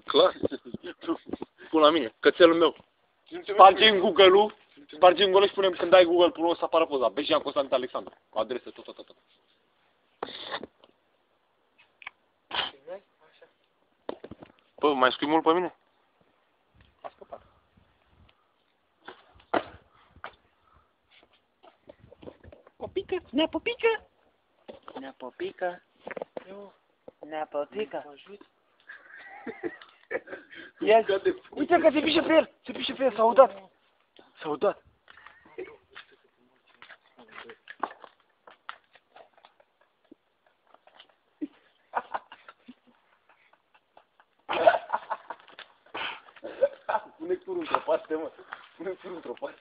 Clar. Pun la mine, cățelul meu. Spargem Google-ul, și spunem când dai Google până o să apară poza. Bejan Constantin Alexandru. Cu adresă, tot. Bă, mai scrii mult pe mine? A scăpat. Popică, nepopică. Nepopică. Nepopică. Mă ajut. Uite că se pișe pe el. Se pișe pe el, s-a udat. S-a udat. Pune turul într-o parte, mă. Pune turul într-o parte.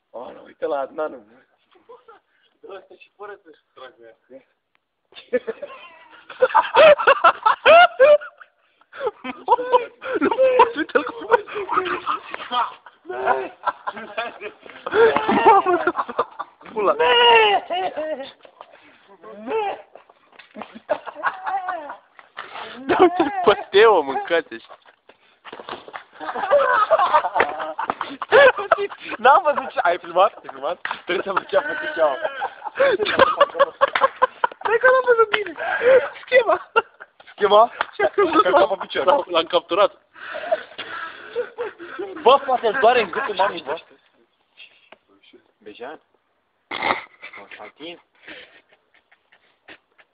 Oh, uite la Adnanu, mă. Dă ăsta și fără să-și tragă ea. Nu pot, uite-l cum... Pula! Da, uite-l pe Teo, mâncați-și! N-am văzut ce... Ai filmat? Ai filmat? Trebuie să văd ce a făcut ceaua. Stai că l-am văzut bine. Schema. Schema? Și-a căzut pe picior. L-am capturat. Bă, poate-l doare în gâtul mamei, bă. Bejan? Constantin?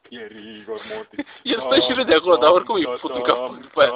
E Rigor Mortis. El stă și râde acolo, dar oricum îi fut în cap după aia.